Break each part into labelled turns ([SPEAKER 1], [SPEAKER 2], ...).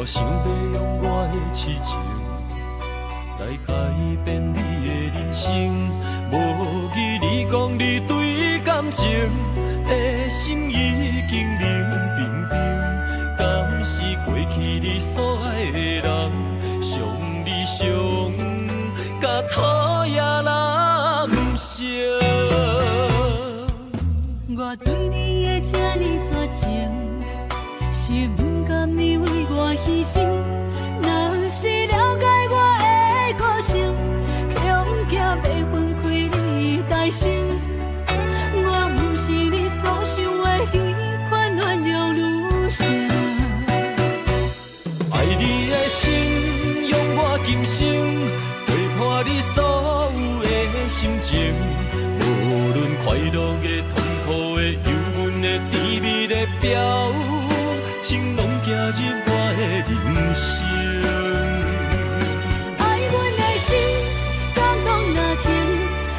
[SPEAKER 1] 我想要用我的痴情来改变你的人生，无疑你讲你对感情的心已经冷冰冰，敢是过去你所爱的人，伤你伤甲讨厌人生。
[SPEAKER 2] 我对你的这呢绝情，是不甘你为我牺牲。若是了解我的个性，恐惊要分开你的心。我不是你所想的那款软弱女性。
[SPEAKER 1] 爱你的心，用我今生陪伴你所有的心情，无论快乐的、痛苦的、忧郁的、甜蜜的表情，拢走入我的人生。
[SPEAKER 2] 爱阮的心，感动若甜，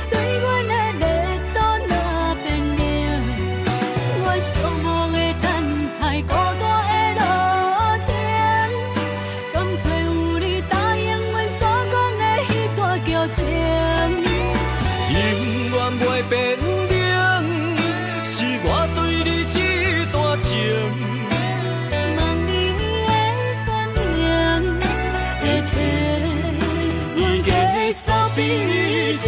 [SPEAKER 2] 对阮的热度若变冷。我寂寞的等待，孤单的落天，甘找有你答应阮所讲的迄段旧情。
[SPEAKER 1] 永远袂变冷，是我对你这段情。
[SPEAKER 2] 望你的善良会替我结束悲情。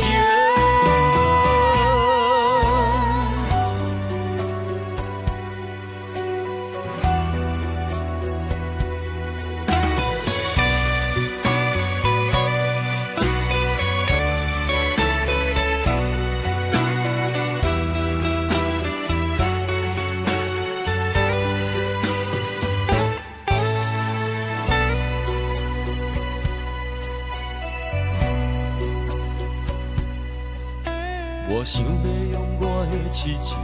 [SPEAKER 1] 我想要用我的痴情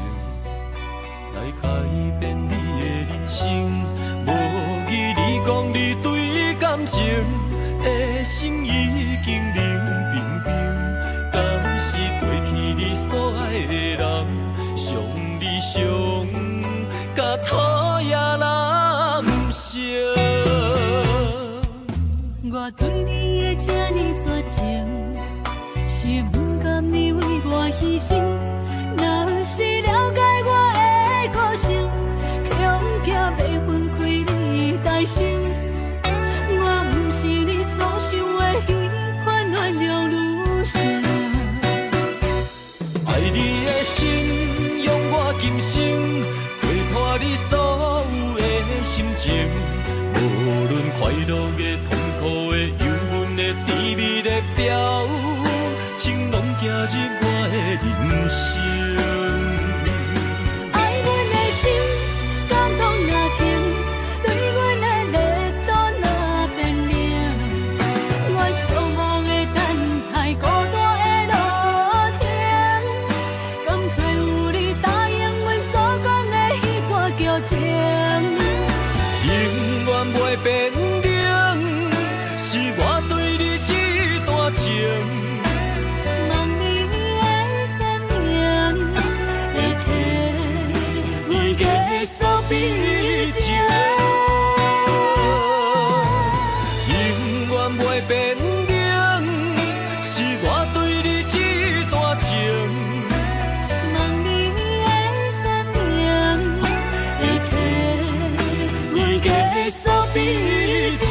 [SPEAKER 1] 来改变你的人生，无疑你讲你对感情的心已经冷冰冰，敢是过去你所爱的人，伤你伤甲讨厌人生。
[SPEAKER 2] 我对你的这呢绝情，是不甘你为我牺牲。若是了解我的个性，恐惊要分开你的心。我不是你所想的那款软弱女性。
[SPEAKER 1] 爱你的心，用我今生陪伴你所有的心情，无论快乐的、痛苦的、忧郁的、甜蜜的表情，拢走入我的人生。
[SPEAKER 2] 爱阮的心，感动若甜，对阮的热度若变冷。我寂寞的等待，孤单的落天，甘找有你答应阮所讲的迄段旧情。
[SPEAKER 1] 永远袂变冷，是我对你这段情。
[SPEAKER 2] 望你的善良会替我结束悲情。
[SPEAKER 1] 永远袂变冷，是我对你这段情。
[SPEAKER 2] 望你的善良会替我结束悲情。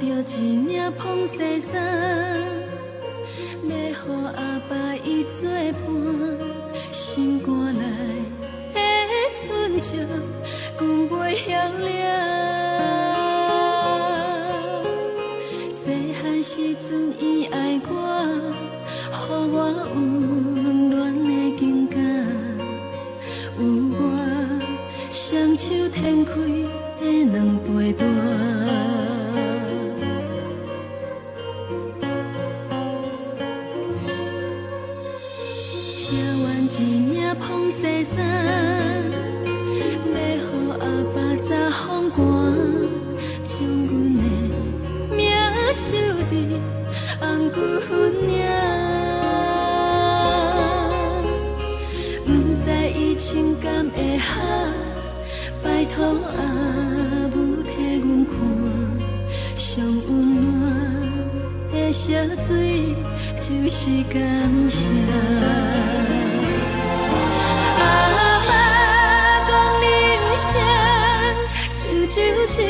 [SPEAKER 2] 着一领蓬西衫，要予阿爸伊作伴，心肝内的春笑，阮袂晓了。细汉时阵伊爱我，予我温暖的情感，有我双手摊开的两杯大。一领蓬西衫，要予阿爸早风寒，将阮的名绣伫红裙领。不知伊情感会合，拜托阿母替阮看，上温暖的烧水就是感谢。亲像一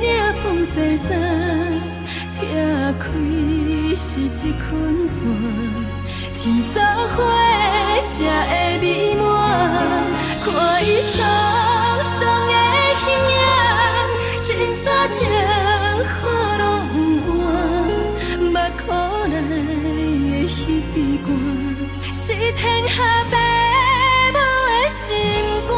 [SPEAKER 2] 领蓬西衫，拆开是一捆线，天早花才会美满。看伊沧桑的形影，心散情雨拢不完，目眶内的彼支汗，是天下父母的心肝。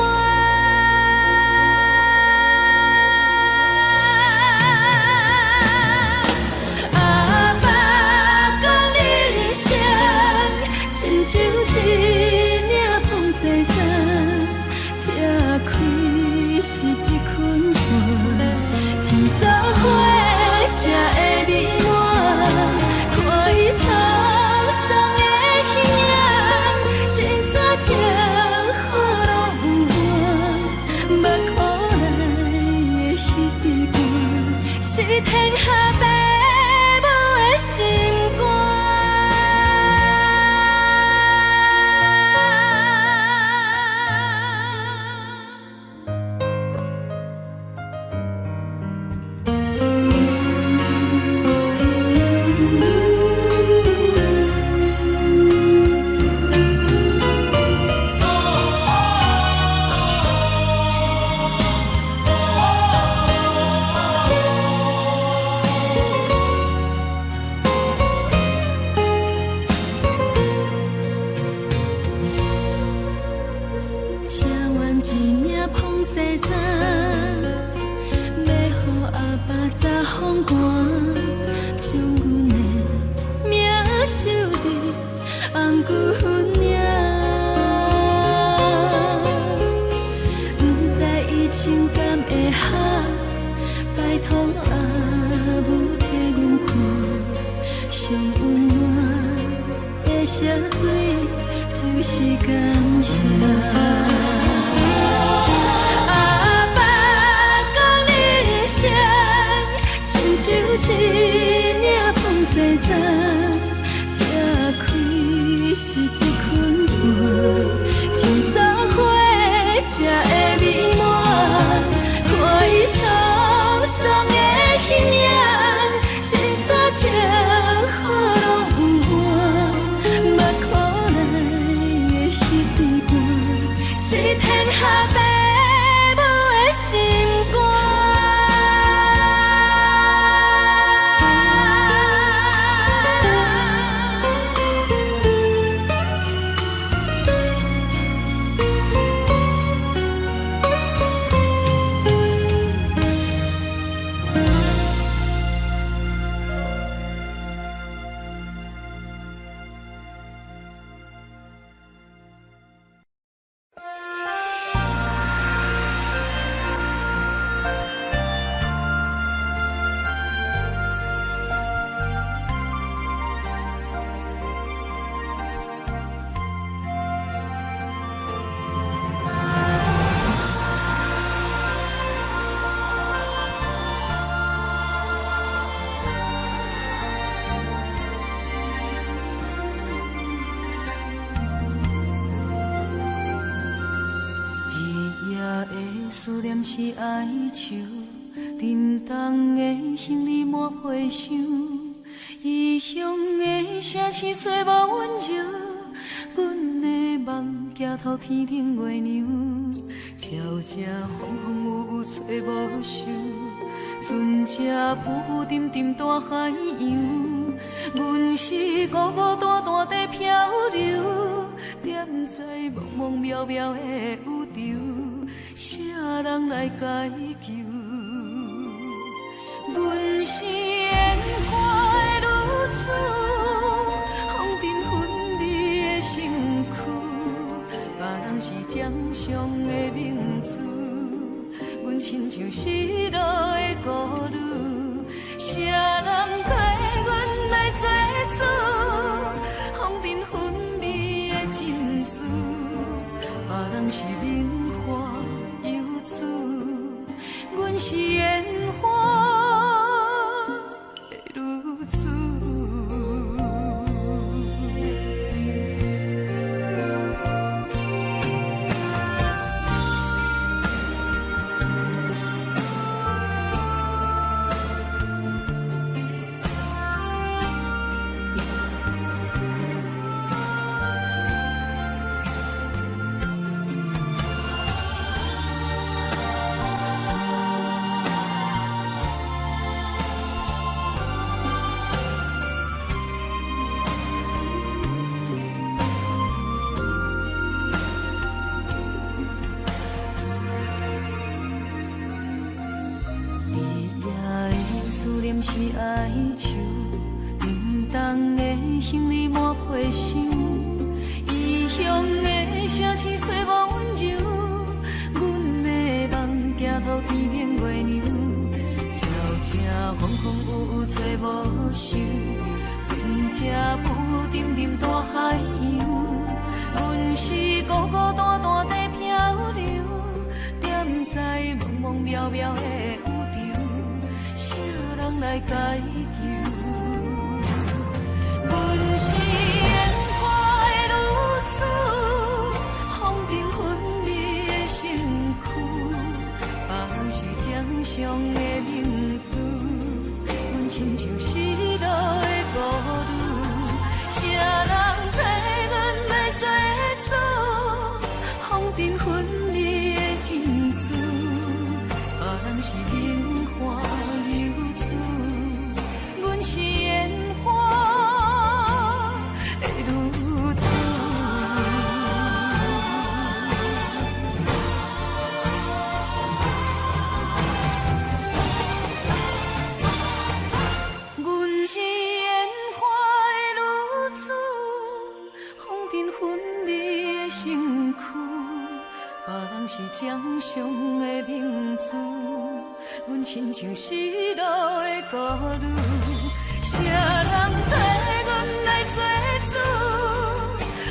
[SPEAKER 2] 像一领蓬西衫，拆开是一捆线，天早花才会美满。看伊沧桑的形影，心散情雨拢不完，目眶内的彼支汗，是天下父母的心肝。思念是哀愁，沉重的行李满批箱，异乡的城市找无温柔，阮的梦举头天顶月亮，朝正风风雨雨找无收，船只浮沉沉大海洋，阮是孤孤单单在漂流，踮在茫茫渺渺的宇宙，谁人来解救？阮是烟花的女子，风尘纷飞的身躯，别人是掌上的明珠，阮亲像失落的孤女，谁人替阮来做主？风尘纷飞的珍珠，别人是名花游子，阮是烟花。是哀愁，沉重的行李满批箱，异乡的城市找无温柔，阮的梦举头天顶月亮，朝正风风雨雨找无收，船只浮沉沉大海洋，阮是孤孤单单在漂流，踮在茫茫渺渺的宇宙。谁人来解救？阮是烟花的女子，风尘纷飞的身躯，别人是掌上的明珠，阮亲像失落的孤女，谁人替阮来做主？风尘纷飞的珍珠，别人是名花。阮是烟花的女子，阮是烟花的女子，风尘纷飞的身躯，别人是掌上的明珠。阮亲像失落的孤女，谁人替阮来做主？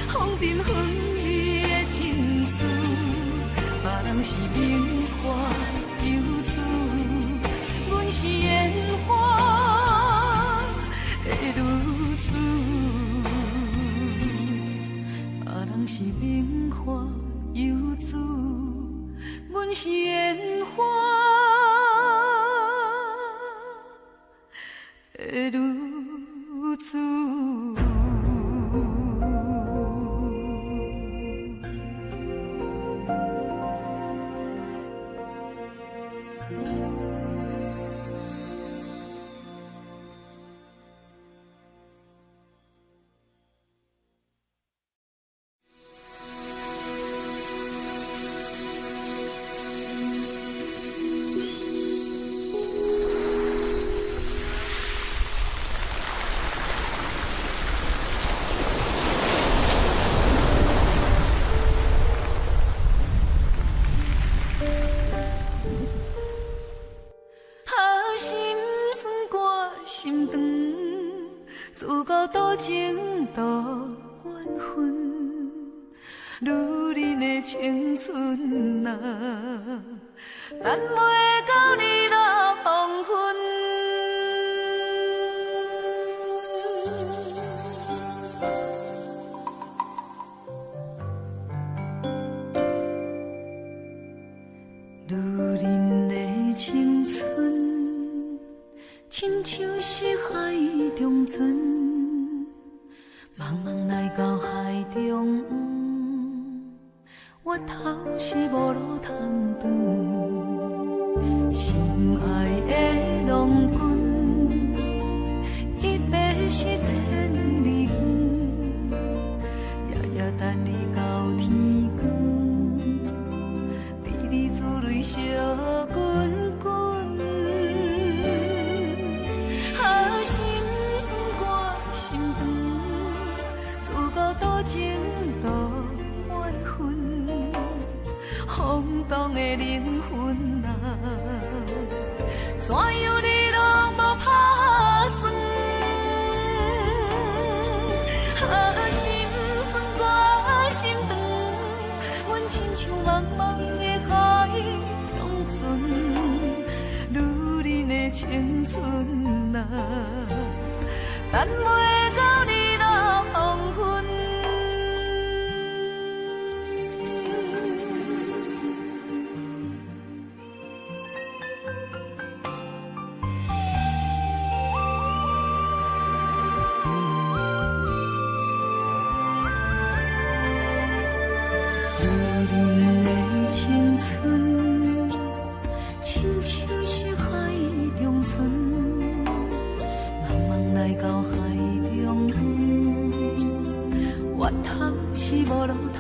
[SPEAKER 2] 风尘纷飞的珍珠，别人是名花游子，阮是烟花的女子，别人是名花游子，阮是烟花。女子。自古多情多缘分，女人的青春啊，等袂到日落黄昏。女人的青春，亲像是海中船，茫茫来到海中央，我头是无路通转，心爱的郎君，伊要是千里远，夜夜等你到天光，滴滴珠泪烧滚滚，啊，心酸我心肠，自古多情多怨恨，风动的灵魂啊，怎样你拢无打算？啊，心酸我心肠，阮亲像茫茫的海中船，女人的青春啊，等袂到你落黄昏。青春，亲像是海中船，茫茫来到海中央，我头是无路通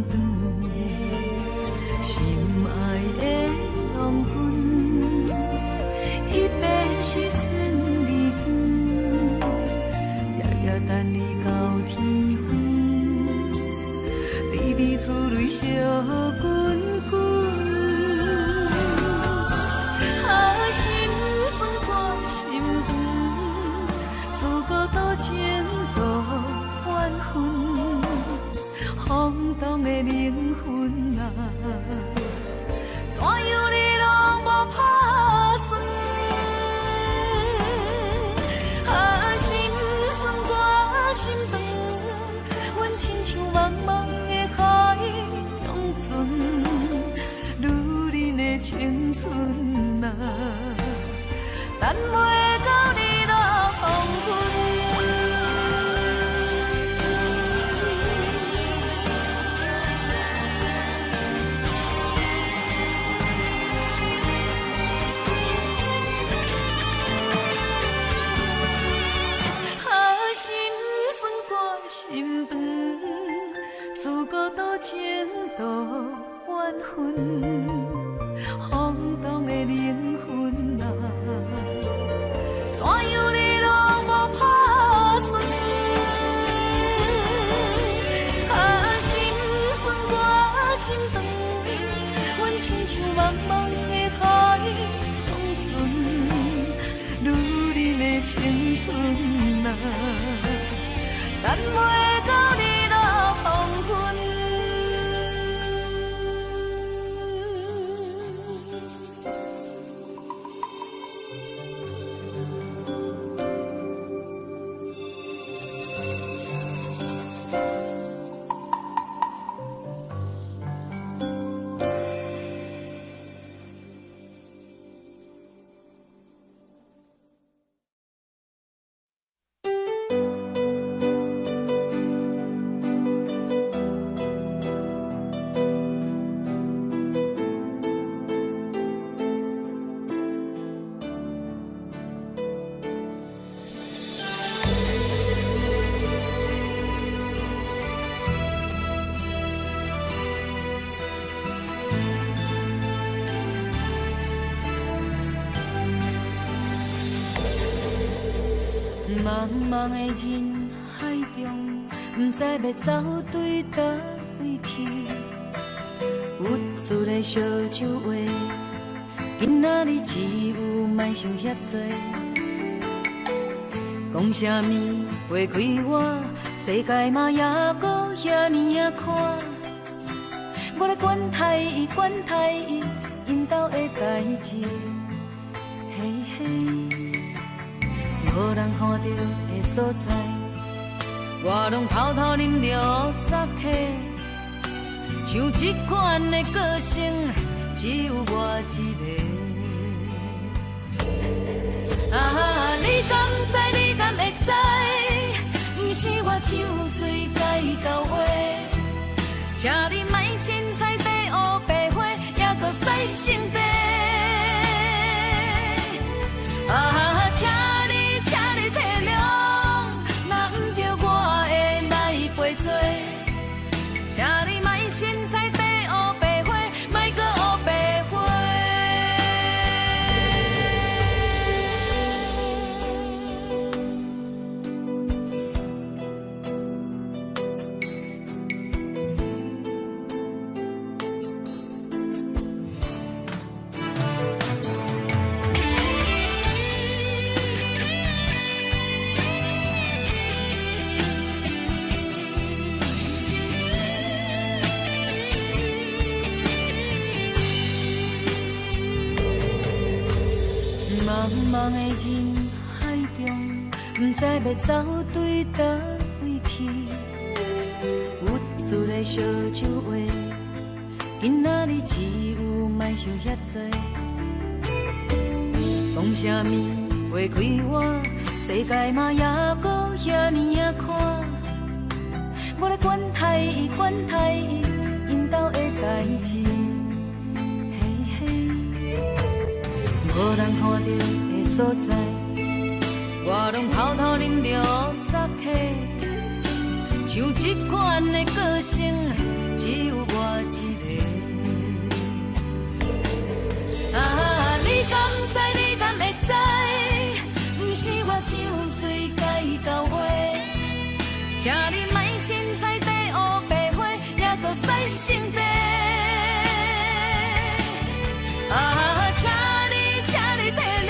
[SPEAKER 2] 转，心爱的郎君，伊要是千里远，夜夜等你到天昏，滴滴珠泪烧滚滚，啊，心酸我心肠，自古多情多怨恨，风动的灵魂啊，怎样你拢无打算？啊，心酸我心肠，阮亲像茫茫的海中船，女人的青春啊，等袂到你落黄昏。啊，心酸我心肠，自古多情多怨恨，风动的灵魂啊，怎样你拢无打算？啊，心酸我心肠，阮亲像茫茫的海中船，女人的青春啊，等袂到你落黄昏。茫茫的人海中，不知要走对倒位去。有出个烧酒话，今仔日只有莫想遐多。讲啥物花开我，世界嘛也搁遐尼啊看。我咧管待伊，管待伊，因兜的代志，嘿嘿。无人看到的所在，我拢偷偷啉着杀气。像这款的个性，只有我一个。酒醉甲伊交话，请你莫凊彩地乌白花，还阁使性地。啊，请你体谅，若毋着我会来陪做，请你莫凊彩地乌白花，莫阁乌白花。茫茫的人海中，不知要走对倒位去。有趣的烧酒话，今仔日只有莫想遐多。讲啥物话开我，世界嘛也搁遐尼啊宽。我咧管待伊，因兜的代志。无人看到的所在，我拢偷偷啉着杀气。像这款的个性，只有我一个。啊，你敢知？你敢会知？不是我酒醉甲伊交话，请你莫凊彩地乌白花，还阁使性地。啊，请你体谅，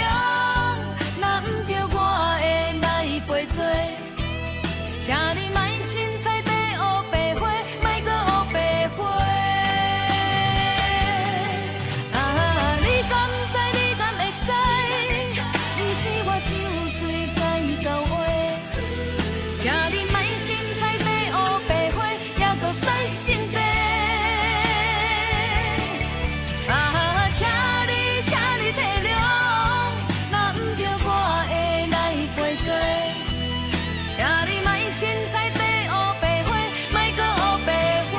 [SPEAKER 2] 若毋着我会来陪做，请你莫凊彩地乌白花，莫阁乌白花。啊，你敢知？你敢会知？不是我酒醉甲伊交话，请你莫凊彩地乌白花，还阁使性地。啊，请你体谅。凊彩地乌白花，莫阁乌白花。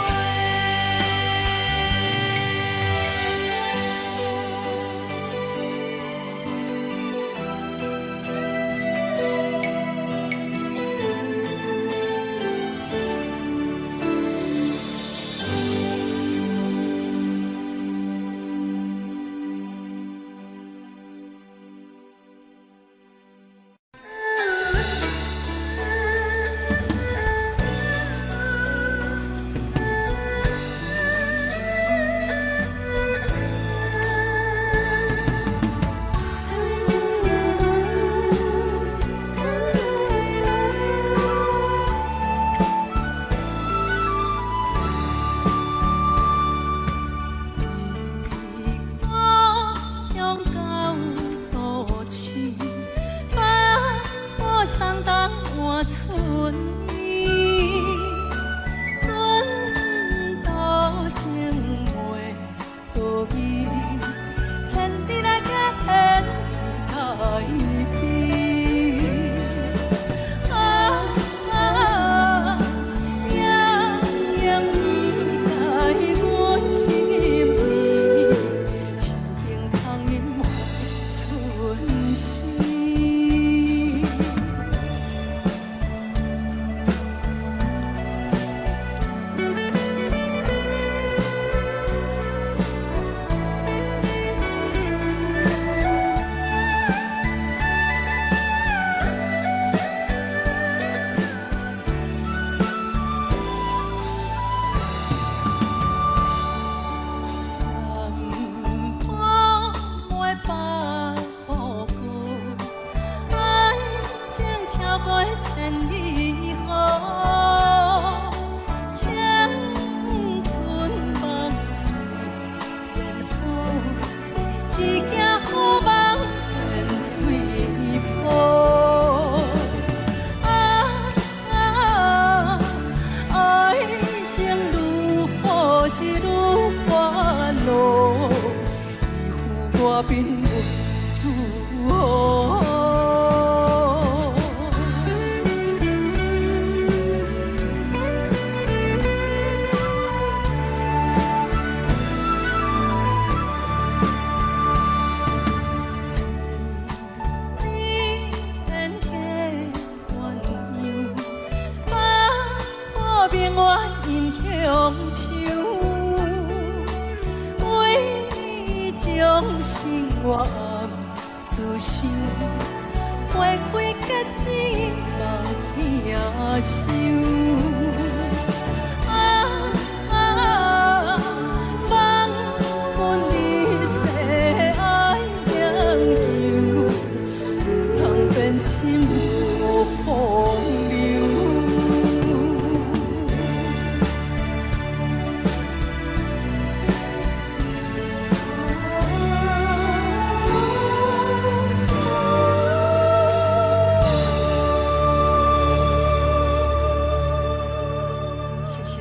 [SPEAKER 2] 我暗自想，花开结子嘛疼伤。心无风流，谢谢。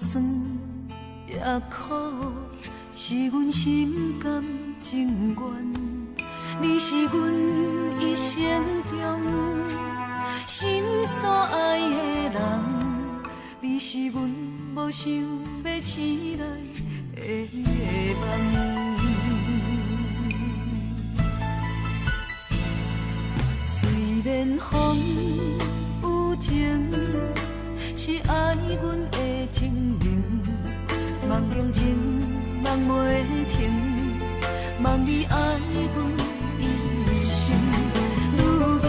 [SPEAKER 2] 酸也苦，是阮心甘情愿。你是阮一生中心所爱的人，你是阮无想要醒来的梦。虽然风有情，是爱阮的情明，梦中情梦袂停，梦你爱阮一生。如今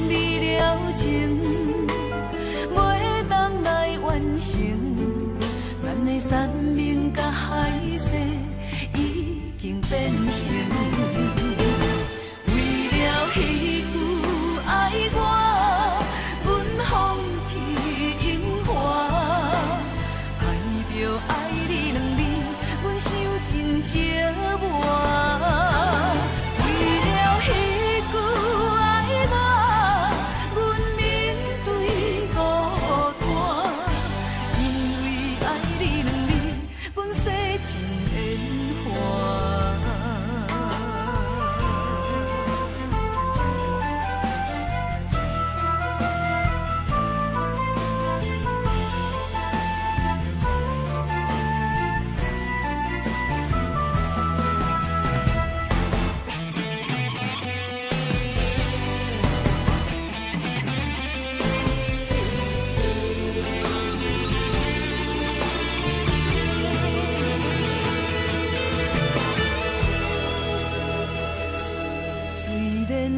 [SPEAKER 2] 你了情，袂当来完成，咱的山盟甲海誓已经变形。为了彼句爱我，阮放弃荣华，爱着爱你两字，阮伤真折磨。为了彼句爱我，阮面对孤单，因为爱你两字，阮洗尽烟花。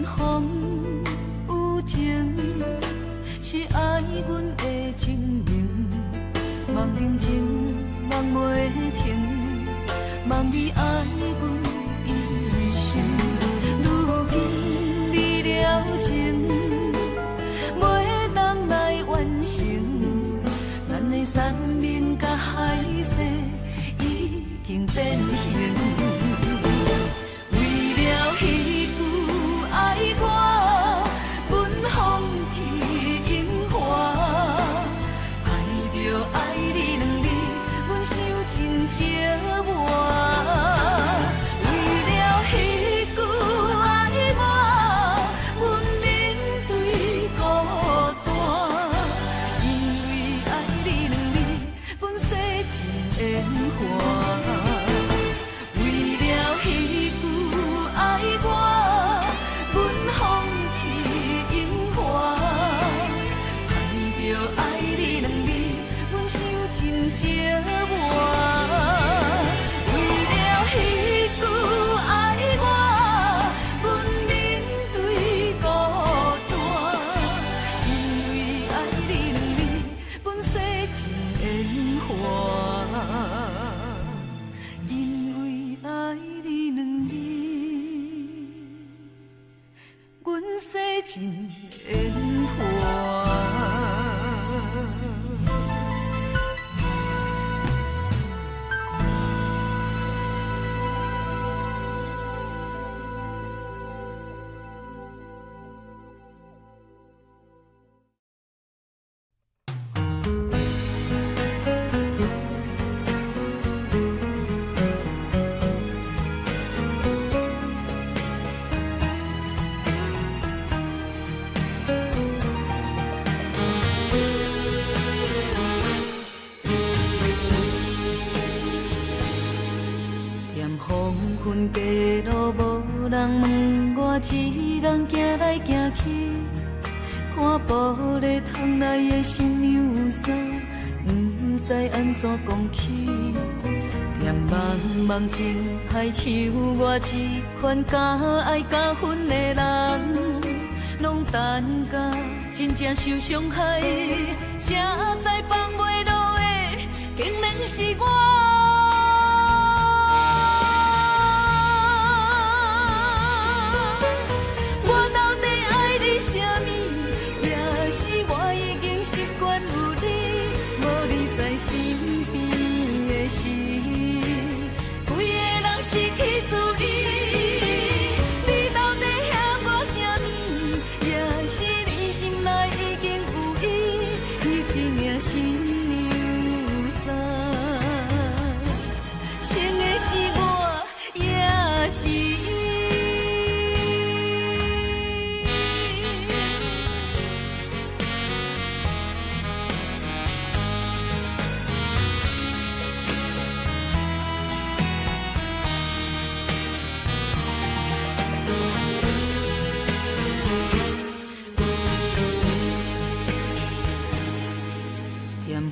[SPEAKER 2] 风有情，是爱阮的情明，梦中情梦袂停，梦你爱阮一生。如今你了情，袂当来完成，咱的山盟甲海誓已经变形。为了彼句爱我，阮放弃荣华，爱着爱你两字，阮伤真折磨。街路无人问我，一人行来行去，看玻璃窗内的新娘纱，不知安怎讲起。甜茫茫情海，像我这款敢爱敢恨的人，拢等甲真正受伤害，才知放袂落的，竟然是我。我到底爱你什么？也是我已经习惯有你，无你在身边的时，规个人失去自由。你到底遐我什么？也是你心内已经有伊，伊一名新娘纱，穿的是我，也是伊。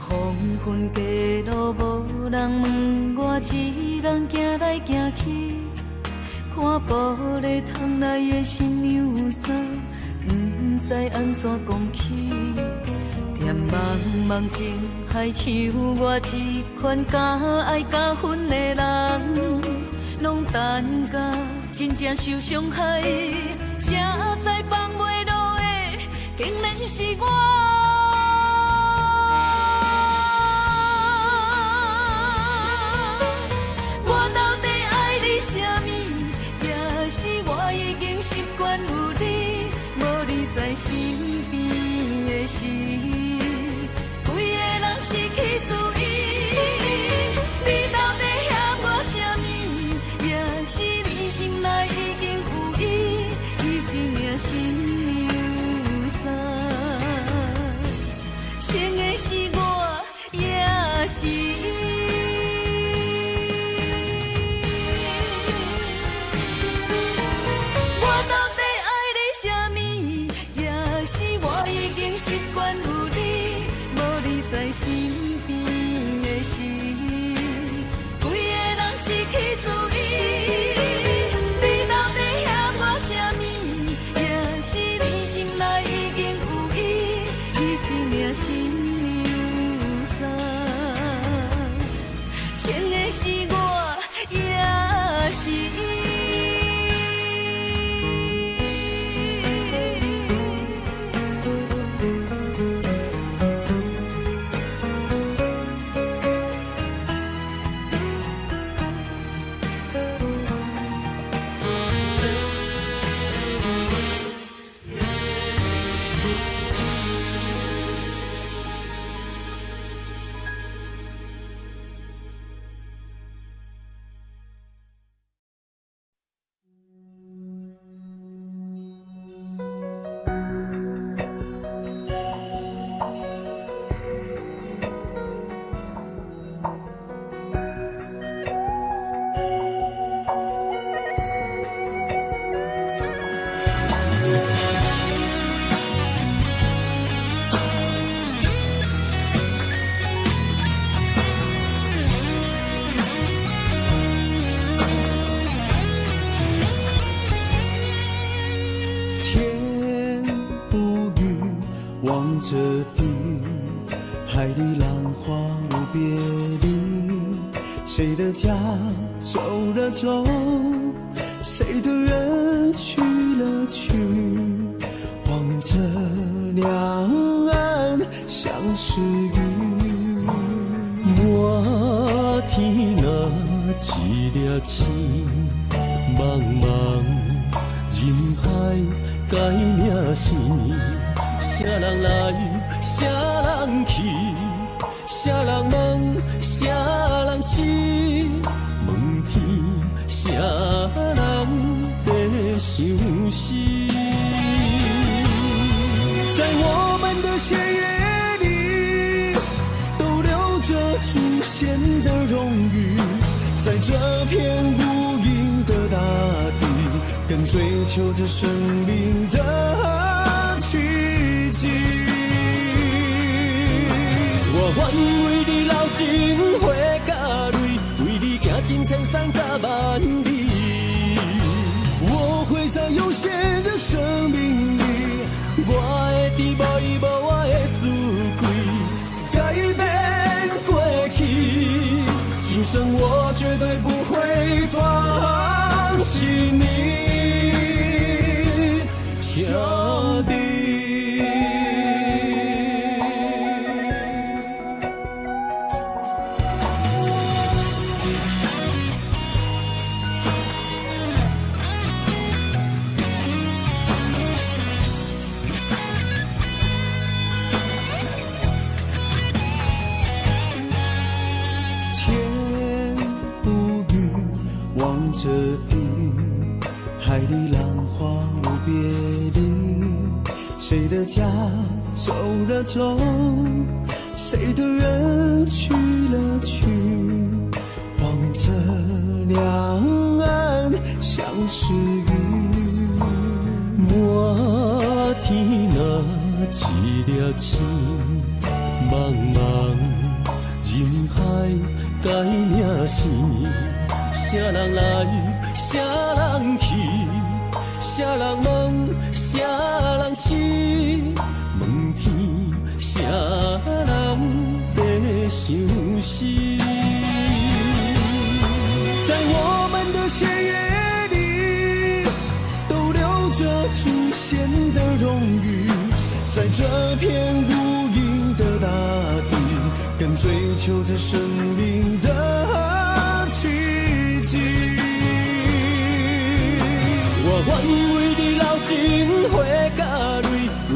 [SPEAKER 2] 黄昏街路无人问我，一人行来行去，看玻璃窗内的新娘纱，不知安怎讲起。甜茫茫情海，像我这款敢爱敢恨的人，拢等甲真正受伤害，才知放袂落的，竟然是我。什么？也是我已经习惯有你，无你在身边的时，规个人失去自由。你到底遐我什么？也是你心内已经有伊，伊一名新娘纱，穿的是我，也是伊。习惯有你，无你在身边的时，规个人失去自由。你到底遐我什么？也是你心内已经有伊，伊一名新娘纱，穿的是我，也是伊。
[SPEAKER 3] 着地，海里浪花无别离。谁的家走了走，谁的人去了去，望着两岸相思雨。
[SPEAKER 1] 我天哪，一粒星，茫茫人海，改名姓。啥人来，啥人去，啥人问，啥人痴，问天，啥人在想死？在我们的血液里，都流着祖先的荣誉，在这片无垠的大
[SPEAKER 3] 追求着生命的奇迹。
[SPEAKER 1] 我愿为你流尽血甲泪，为你行尽千山甲万里。
[SPEAKER 3] 我会在有限的生命里，
[SPEAKER 1] 我会伫无依无我的思归，
[SPEAKER 3] 改变过去，今生我绝对不会放弃你。兄弟，天无语望着地，海里浪花无别离。谁的家走了走，谁的人去了去，望着两岸相识雨。
[SPEAKER 1] 满天若一粒星，茫茫人海改命生。啥人来，啥人去，啥人问，啥人痴，问天，啥人在想死？
[SPEAKER 3] 在我们的血液里，都流着祖先的荣誉，在这片无垠的大地，更追求着生命的奇迹。
[SPEAKER 1] 我愿为你流尽血甲泪，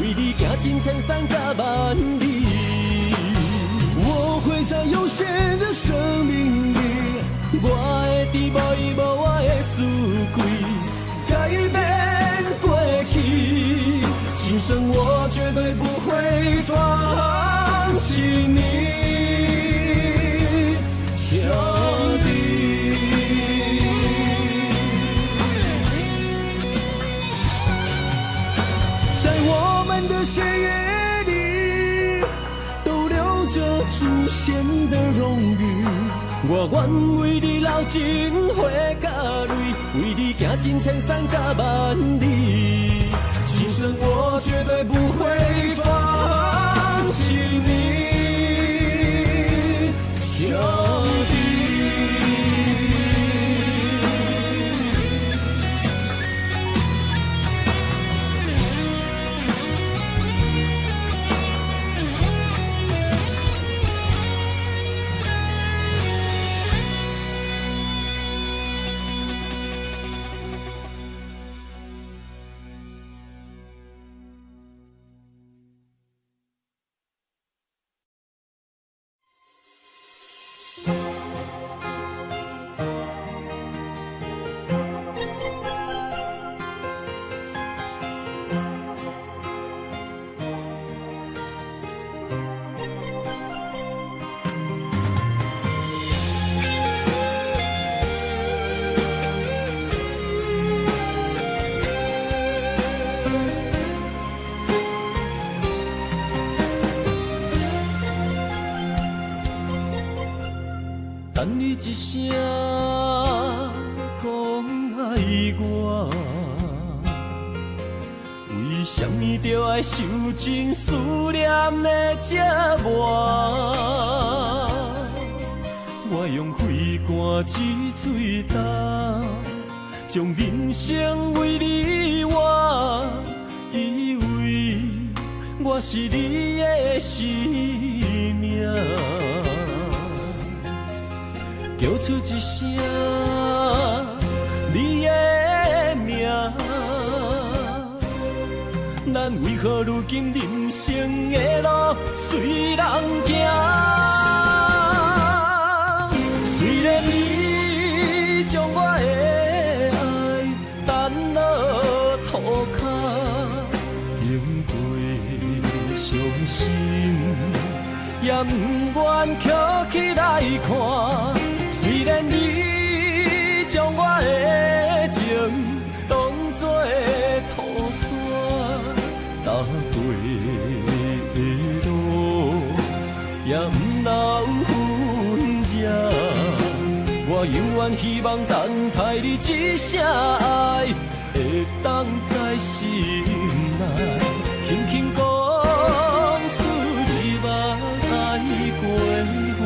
[SPEAKER 1] 为你行尽千山甲万里。
[SPEAKER 3] 我会在有限的生命里，
[SPEAKER 1] 我会伫无依无我的思归，
[SPEAKER 3] 改变过去，今生我绝对不会放弃你，兄弟。在我们的血液里，都流着祖先的荣誉。
[SPEAKER 1] 我愿为你流尽血甲泪，为你行尽千山甲万里。
[SPEAKER 3] 今生我绝对不会放弃你，兄弟。
[SPEAKER 1] 等你一声讲爱我，为什么着爱受尽思念的折磨？我用肺肝之嘴干，将人生为你活，以为我是你的生命。叫出一声你的名，咱为何如今人生的路随人行？虽然你将我的爱担落涂骹，用过伤心，也不愿捡起来看。虽然你将我的情当作土山，踏过的路也不能分这。我永远希望等待你一声爱，会当在心内轻轻讲出你捌爱过我。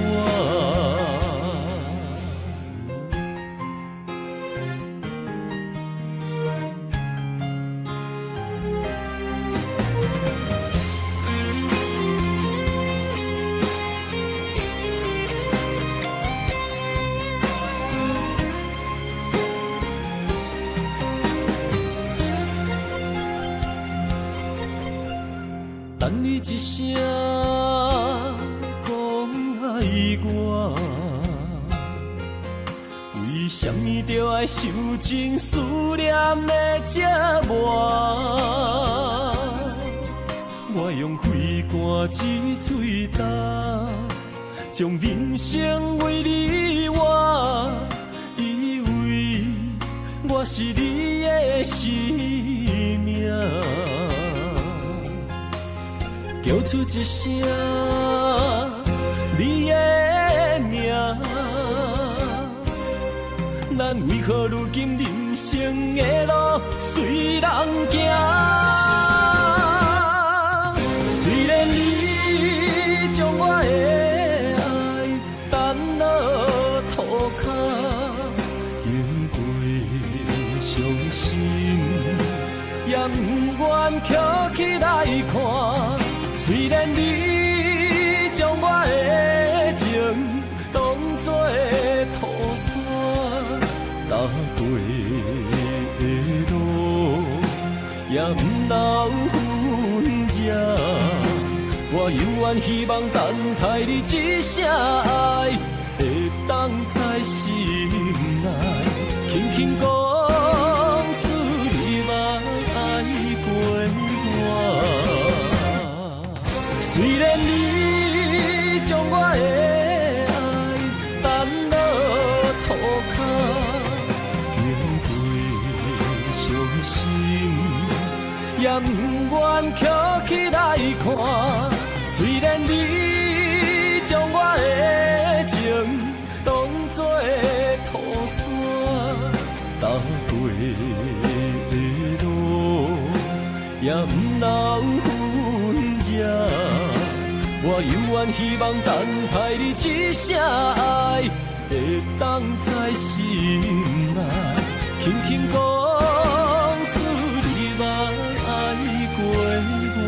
[SPEAKER 1] 等你一声讲爱我，为什么就要受尽思念的折磨？我用肺肝之嘴焦，将人生为你活，以为我是你的生命。叫出一声你的名，咱为何如今人生的路随人行？虽然你将我的爱担落涂骹，经过伤心，也不愿捡起来看。虽然你将我的情当作土山，踏过的路也不能分这。我永远希望等待你一声爱，会当在心内轻轻讲出你捌爱过我。虽然你将我的爱担落涂骹，经过伤心，也不愿捡起来看。虽然你将我的情当作土山，踏过的路也不能分这。我永远希望等待你一声爱，会当在心内轻轻讲出你捌爱过我。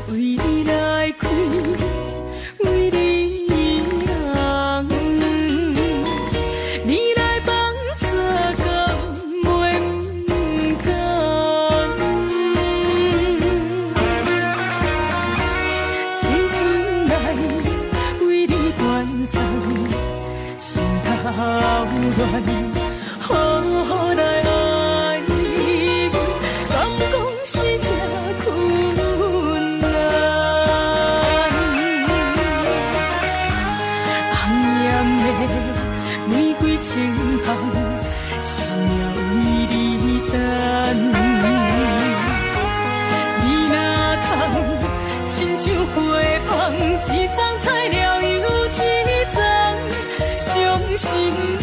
[SPEAKER 2] 为你来开，为你红，你来放伞甲袂不甘，青春来为你传送，心头乱。好来爱你，敢讲是这困难？红艳的玫瑰情香，是命为你等。你若通亲像花香，一丛菜鸟又一丛，伤心泪。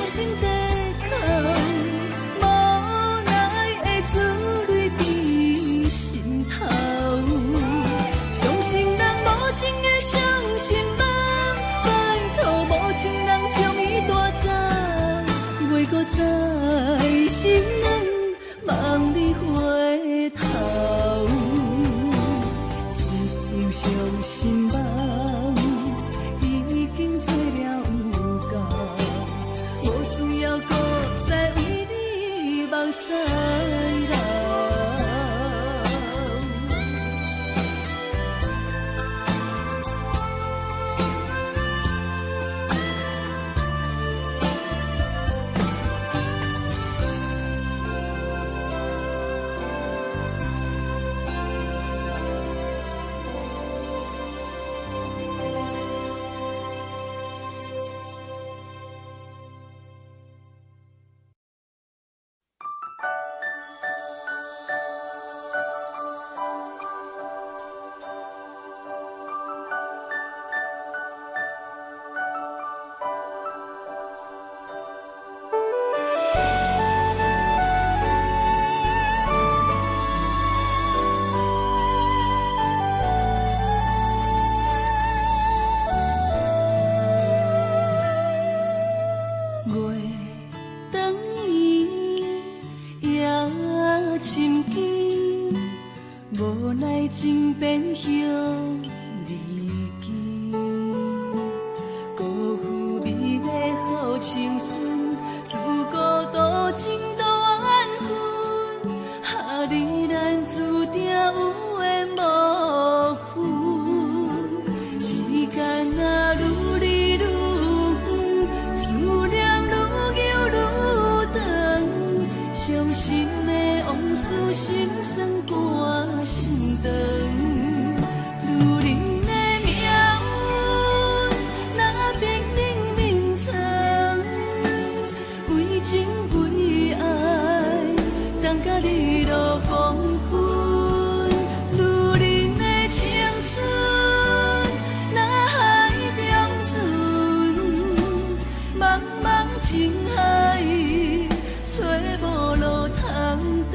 [SPEAKER 2] 心抵抗，无奈的自泪滴无奈情变向离奇，辜负美丽好青春，自孤独情都怨恨，哈你咱注定有缘无分。时间啊愈离愈远，思念愈久愈长，伤心的往事心酸肝心肠。女人的命运若冰冷眠床，为情为爱，等甲日落黄昏。女人的青春若海中船，茫茫情海，找无路通转。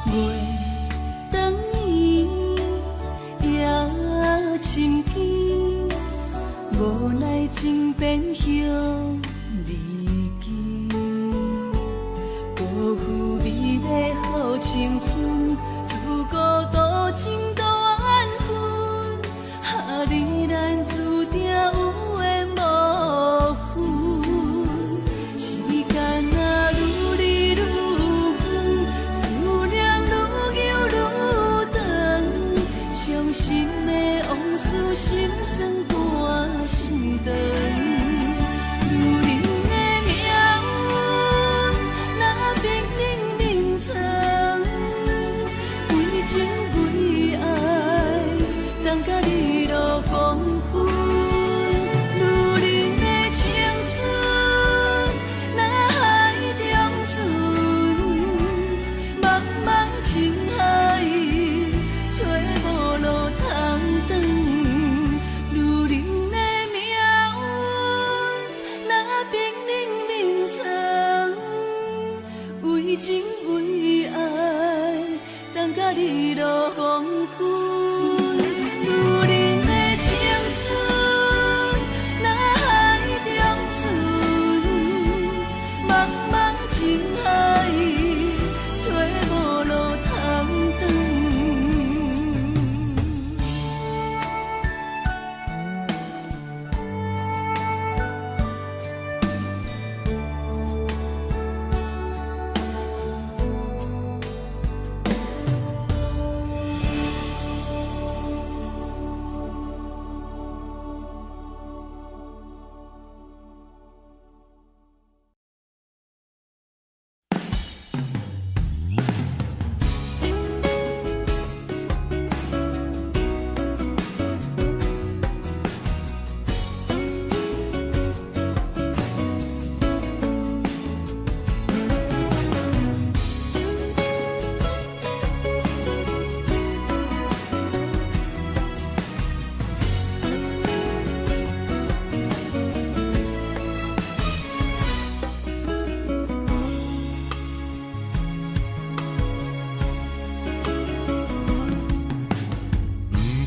[SPEAKER 2] 月灯圆夜深更，无奈情变向离奇，辜负美丽好青春，自孤独情都怨恨，哈你咱注定有缘无分。时间啊愈离愈远，思念愈久愈长，伤心的往事心酸肝心肠。女人的命运若冰冷眠床，为情为爱，等甲日落黄昏。女人的青春若海中船，茫茫情海，找无路通转。女人的命运若冰冷眠床，为情为爱，等甲日落黄昏。女人的青春若海中船，茫茫情海，找无路通转。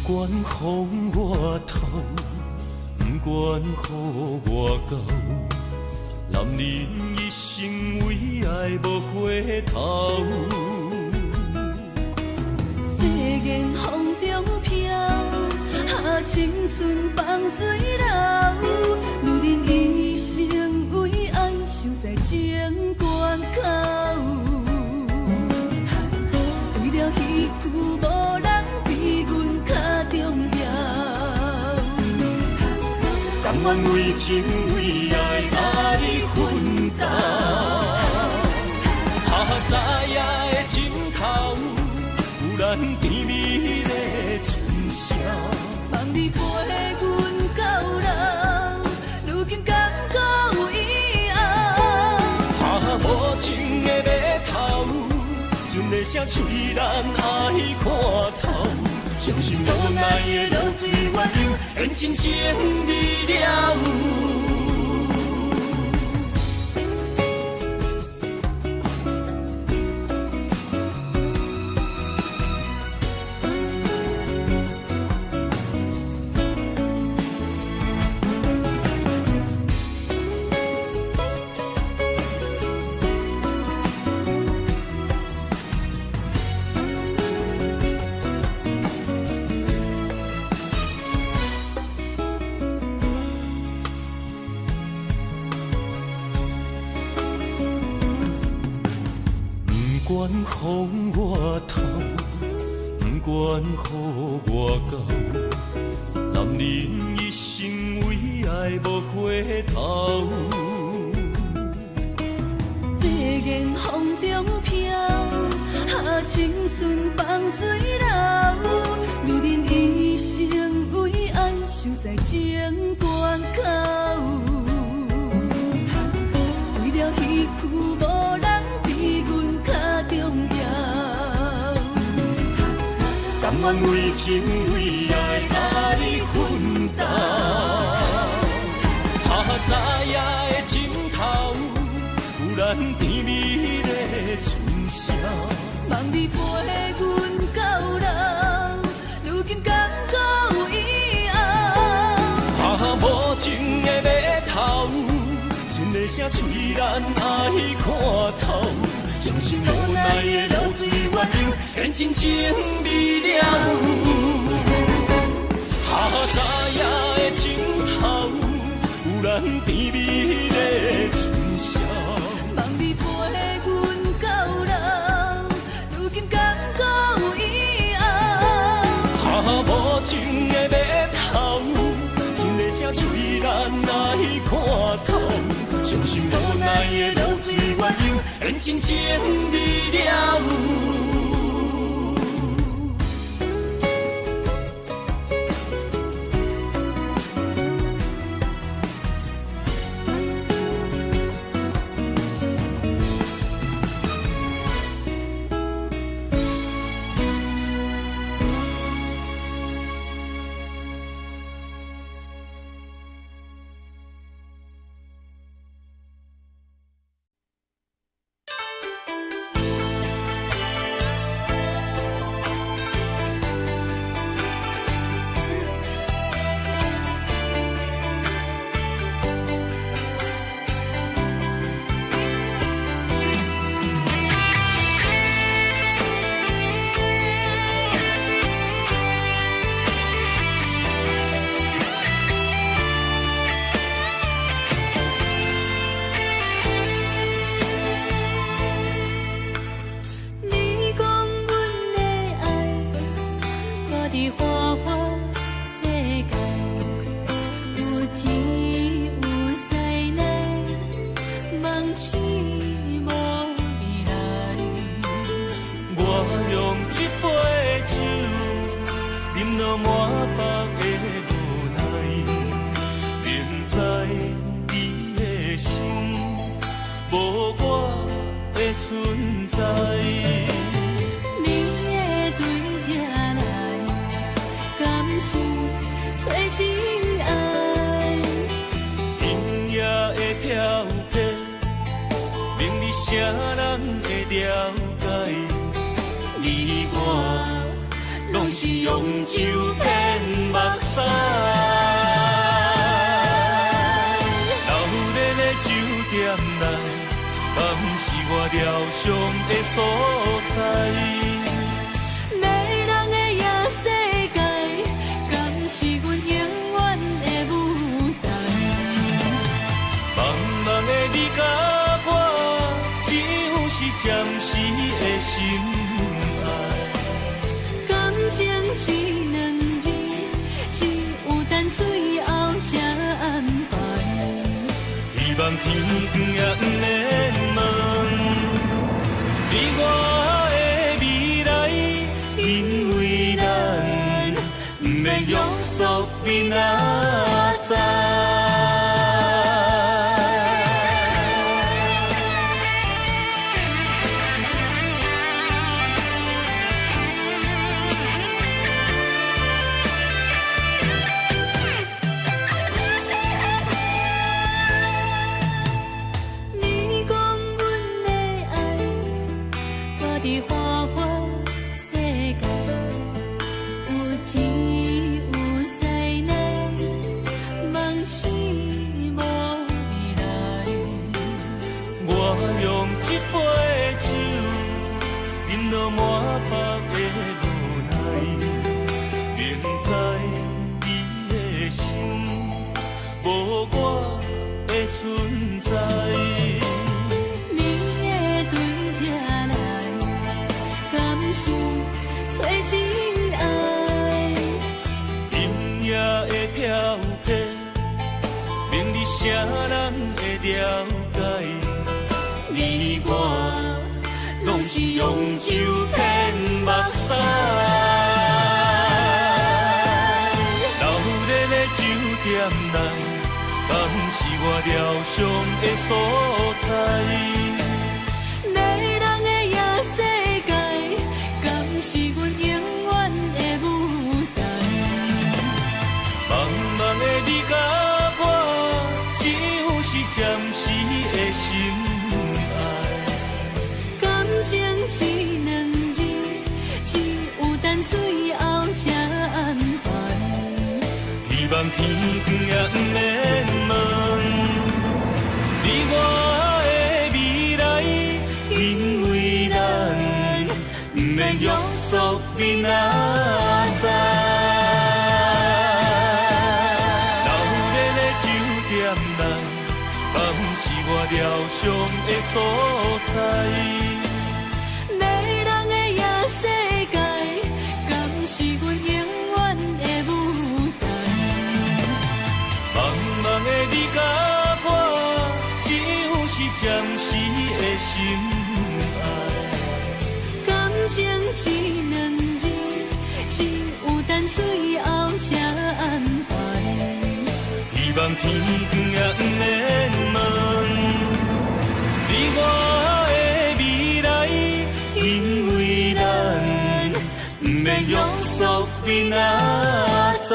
[SPEAKER 1] 不管风我透，不管雨我高，男人一生为爱无回头。
[SPEAKER 2] 世间风中飘，下青春放水流。女人一生为爱，守在情关口。为了彼句无人比阮较重要。
[SPEAKER 1] 甘愿为情为爱爱奋斗。下早夜的枕头，有咱甜蜜的春宵。
[SPEAKER 2] 望你陪阮到老，如今敢可有以后？
[SPEAKER 1] 下无情的码头，船的声催咱爱看透。想伤心无奈的落水怨尤，缘深情未了。不管风我透，不管雨我厚，男人一生为爱无回头。
[SPEAKER 2] 世间风中飘，下青春放水流。女人一生为爱，守在情关口。为了彼句无人比阮较重要。
[SPEAKER 1] 甘愿为情为爱，爱奋斗。早夜的尽头，有咱甜蜜的春宵。
[SPEAKER 2] 望你陪阮到老，如今敢搁有以后？
[SPEAKER 1] 无情的码头，剩个啥嘴咱爱看透。伤心无奈的落水怨尤，缘深情未了。早夜的尽头，有咱甜蜜的春宵。
[SPEAKER 2] 望你陪阮到老，如今敢搁有以后？
[SPEAKER 1] 无情的码头，剩个啥嘴咱爱看透。伤心无奈的落水怨尤，缘深情未了。
[SPEAKER 2] 找真爱。
[SPEAKER 1] 今夜的飘泊，明日谁人会了解？你我拢是用酒骗目屎。流连的酒店内，敢是我疗伤的所在？
[SPEAKER 2] 迷人的夜世界，敢是阮永远的舞台？
[SPEAKER 1] 茫茫的你甲我，只有是暂时的心爱。
[SPEAKER 2] 感情只两字，只有等最后才安排。
[SPEAKER 1] 希望天光也不免问，你我的未来，因为咱不免约束明仔载。流连的酒店内，敢是我疗伤的所在？
[SPEAKER 2] 迷人的夜世界，敢是阮永远的舞台？
[SPEAKER 1] 茫茫的你甲我，只有是暂时的心爱。
[SPEAKER 2] 感情只两字，只有等最后才安排。
[SPEAKER 1] 希望天光也不免问，你我的未来，因为咱不免约束明仔载。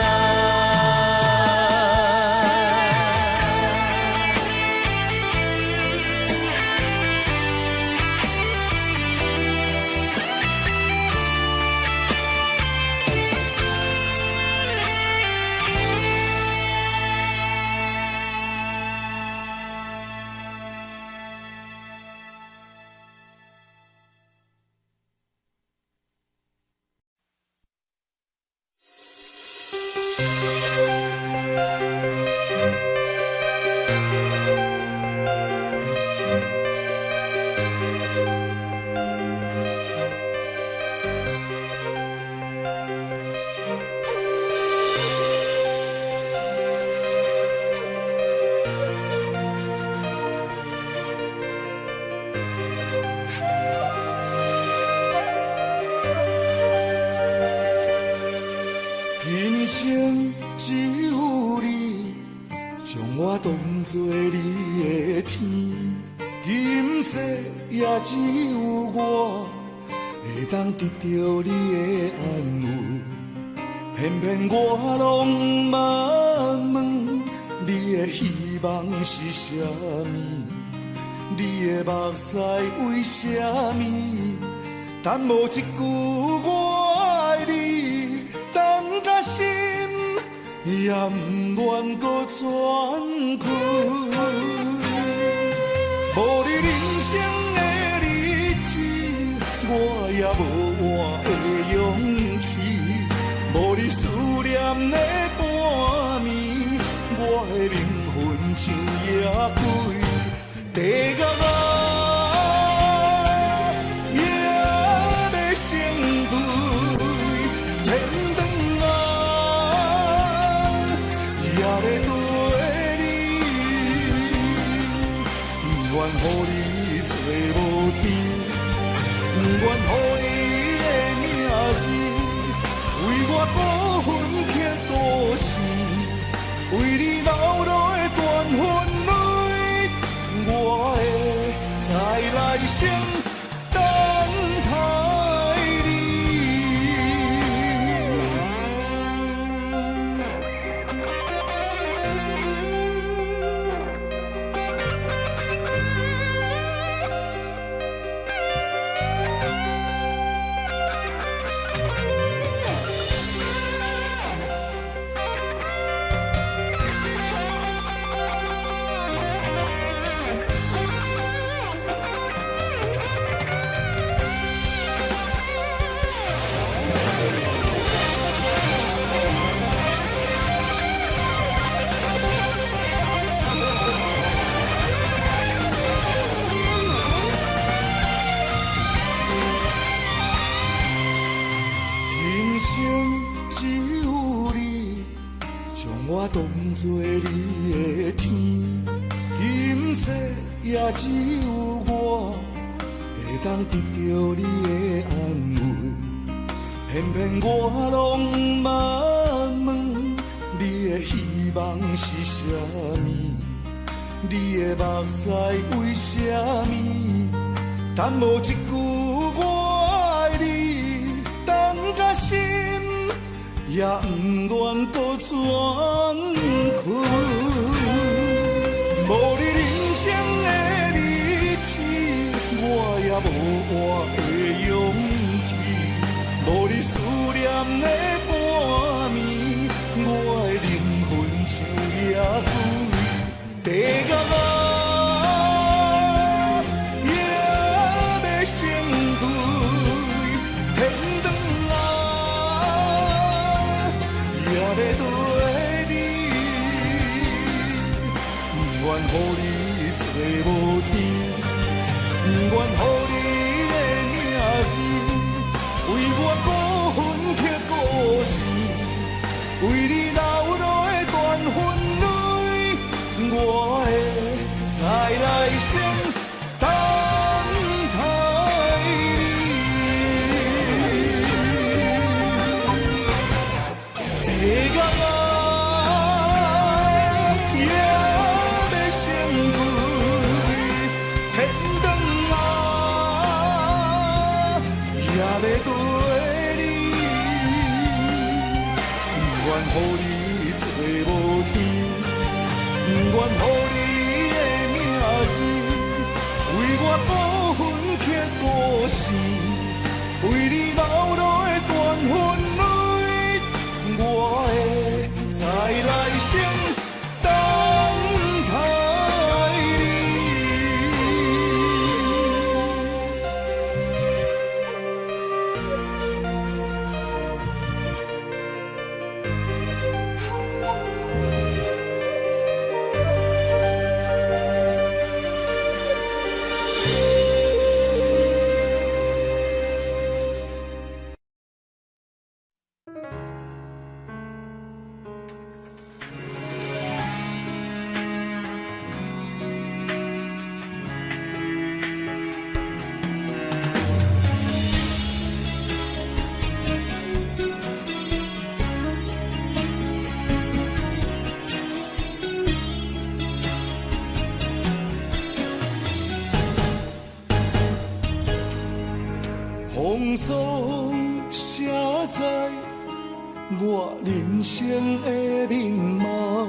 [SPEAKER 3] 人生只有你，将我当作你的天。今世也只有我，会当得到你的安慰。偏偏我拢茫问，你的希望是啥物？你的目屎为啥物？但无一句我爱你，等甲心也不愿搁喘气。无你人生的日子，我也无活的勇气。无你思念的半暝，我的灵魂像野鬼。地角也要成对，天堂也要对你。不愿予你找无天，不愿予你的名字为我孤魂刻故事，为你流落的断魂泪。我会再来生等待你。我当作你的天，今世也只有我会当得到你的安慰。偏偏我拢嘛问，你的希望是啥物？你的目屎为啥物？但无一句我爱你，等甲心也不愿搁喘气。无你人生的日子，我也无活的勇气。无你思念的半暝，我的灵魂像野鬼，地角也要成堆，天长也要对你，不愿予你找无天，不愿予你的名字。为我孤魂刻故事，为你流落的断魂泪，我会再来生等待你。地角也要成堆，天长也要对。予你找无天，不愿予你的名字，为我孤魂刻故事，为你流落的断魂泪，我会再来生等待你。风霜写在我人生的面貌，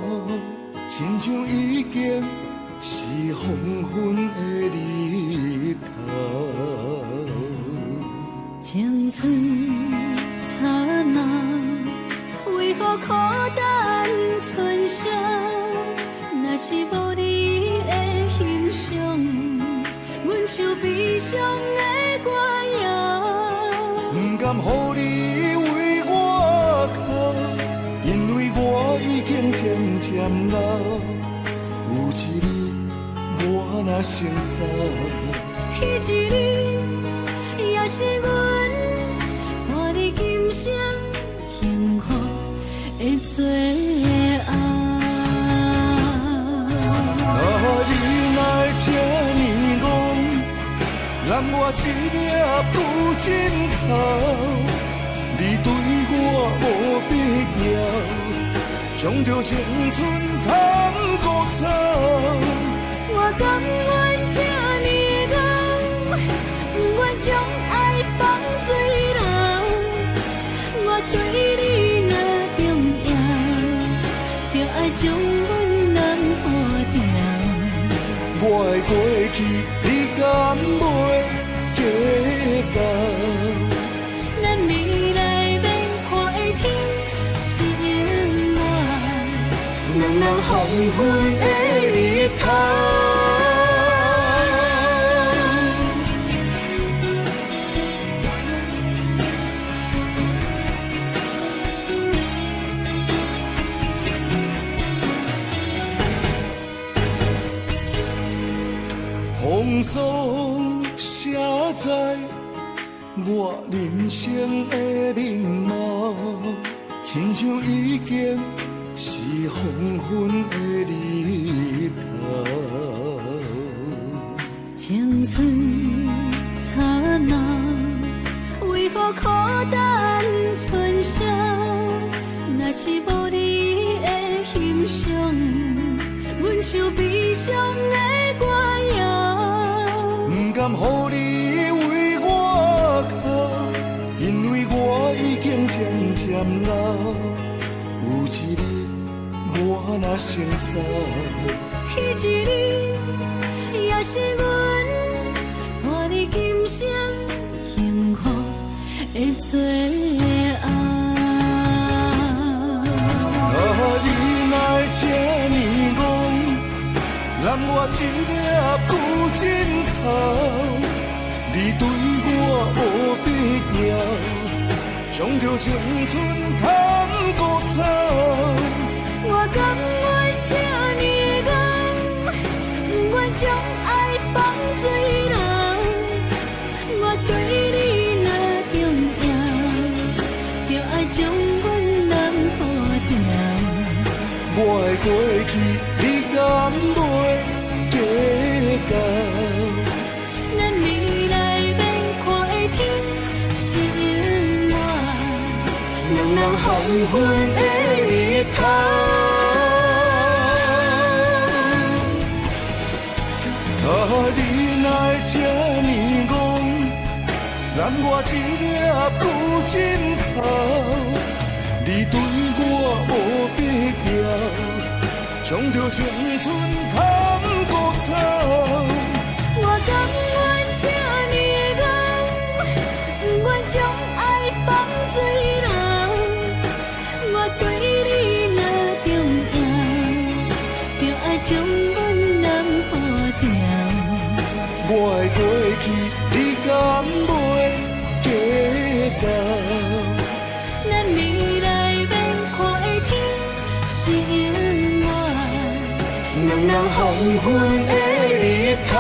[SPEAKER 3] 亲像已经是黄昏的日头。
[SPEAKER 2] 青春刹那，为何孤单存剩？若是无你的欣赏，阮像悲伤的歌谣。
[SPEAKER 3] 不甘予你为我哭，因为我已经渐渐老。有一日我若先走，
[SPEAKER 2] 彼一日也是阮伴你今生幸福的最后。
[SPEAKER 3] 你若这呢戆，让我一粒不尽头。你对我无必要，将着青春通割草。
[SPEAKER 2] 我甘愿这呢戆，不愿将爱放水流。我对你若重要，就爱将阮人破掉。
[SPEAKER 3] 我的过去，你敢袂计较？
[SPEAKER 2] 咱未来免看的天是永远，两人黄昏的日头。风霜写在我人生的面貌，亲像已经
[SPEAKER 3] 是黄昏的日头。
[SPEAKER 2] 青春刹那，为何孤单存剩？若是无你的欣赏，阮像悲伤的歌谣。
[SPEAKER 3] 不甘予你为我哭，因为我已经渐渐老。有一日我若先走，
[SPEAKER 2] 彼一日也是阮伴你今生幸福的最后。
[SPEAKER 3] 你哪会这呢戆，揽我一粒旧枕头？你对我黑白鸟，将着青春砍孤草。
[SPEAKER 2] 我甘愿这呢戆，不愿将爱放水流。我对你若重要，就爱将阮人付掉。
[SPEAKER 3] 我的过去，你敢袂计较？
[SPEAKER 2] 咱未来免看的天是永远，两人黄昏的日头。
[SPEAKER 3] 你哪会这呢戆，揽我一粒旧枕头？你对我黑白鸟，将着青春砍孤草。
[SPEAKER 2] 我甘愿这呢戆，不愿将爱放水流。我对你若重要，就爱将阮人付掉。
[SPEAKER 3] 我的过去，你敢袂计较？
[SPEAKER 2] 咱未来免看的天是永远，两人黄昏的日头。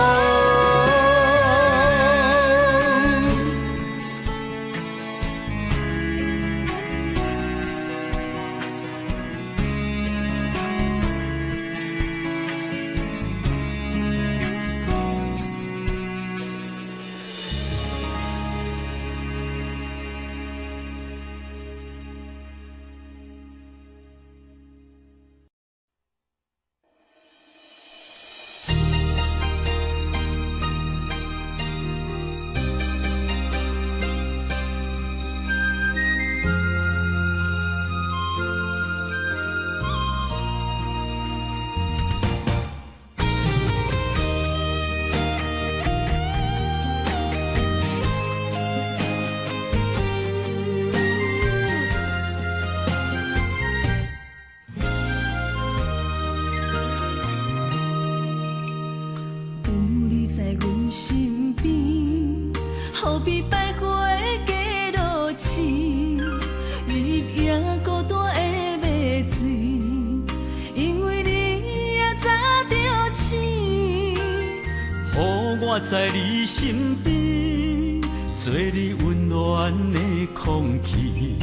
[SPEAKER 2] 好比百花的加路市，日夜孤单的迷醉，因为你也早着醒。
[SPEAKER 1] 予我在你身边，做你温暖的空气，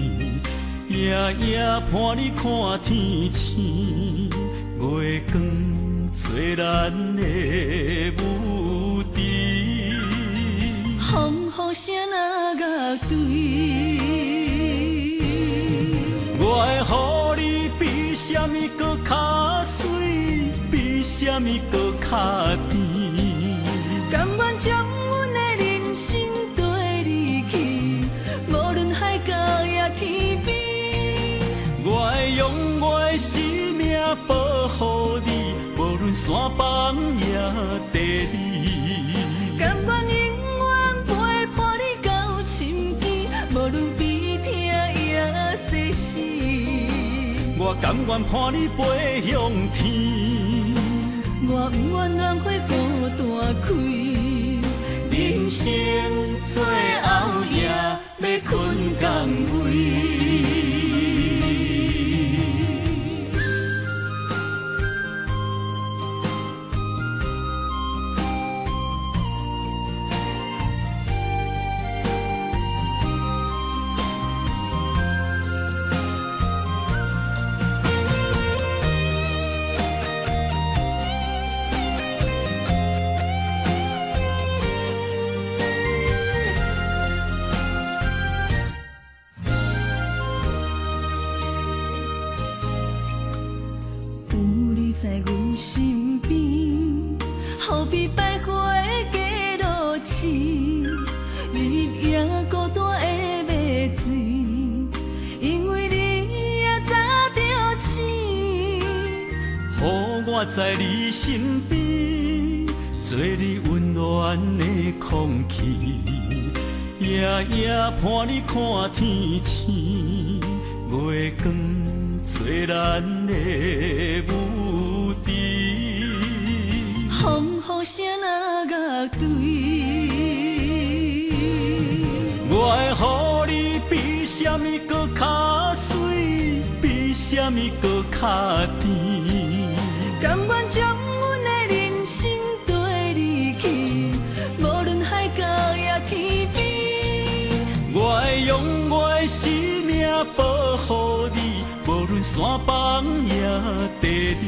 [SPEAKER 1] 夜夜伴你看天星，月光做咱的舞池。
[SPEAKER 2] 风雨声哪甲对？
[SPEAKER 1] 我会予你比什么搁较水，比什么搁较甜。
[SPEAKER 2] 甘愿将阮的人生跟你去，无论海角也天边。
[SPEAKER 1] 我会用我的生命保护你，无论山崩也地理。
[SPEAKER 2] 甘愿永远陪伴你到深更，无论悲痛也世事。
[SPEAKER 1] 我甘愿伴你飞向天，
[SPEAKER 2] 我不愿浪费孤单开。人生最后夜要困港位。身边，好比百花的街路痴，日夜孤单的迷醉，因为你也早着醒。
[SPEAKER 1] 予我在你身边，做你温暖的空气，夜夜伴你看天星，月光做咱的舞池。
[SPEAKER 2] 风雨声若乐队，
[SPEAKER 1] 我会予你比什么搁较水，比什么搁较甜。
[SPEAKER 2] 甘愿将阮的人生跟你去，无论海角也天边。
[SPEAKER 1] 我会用我的生命保护你，无论山崩也地理。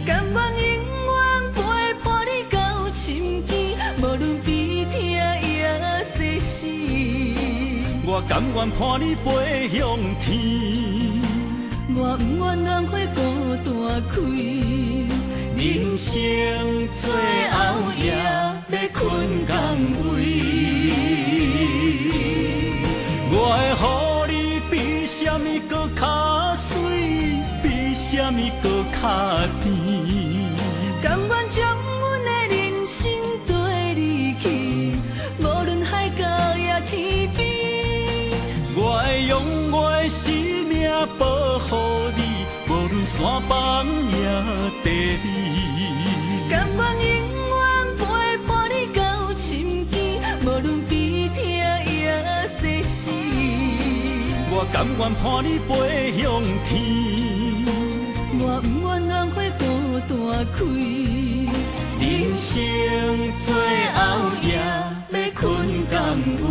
[SPEAKER 2] 甘愿永远陪伴你到深更，无论悲痛也世事。
[SPEAKER 1] 我甘愿伴你飞向天，
[SPEAKER 2] 我不愿浪费孤单开。
[SPEAKER 1] 人生最后夜要困甘位。我会予你比什么搁较水，比什么搁较甜。
[SPEAKER 2] 甘愿将阮的人生跟你去，无论海角也天边。
[SPEAKER 1] 我会用我的生命保护你，无论山崩也地理。
[SPEAKER 2] 甘愿永远陪伴你到深更，无论悲痛也世事。
[SPEAKER 1] 我甘愿伴你飞向天，
[SPEAKER 2] 我不愿浪费孤单开。
[SPEAKER 1] 人生最后夜要困甘位。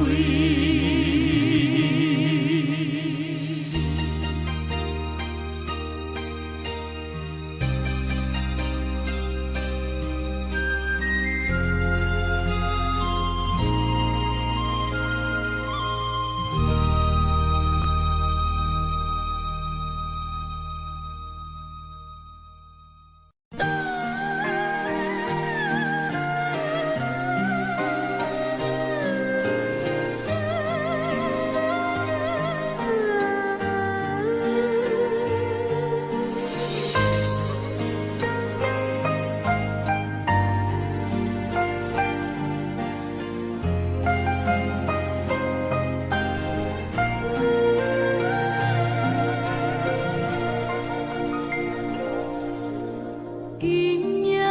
[SPEAKER 2] 今夜的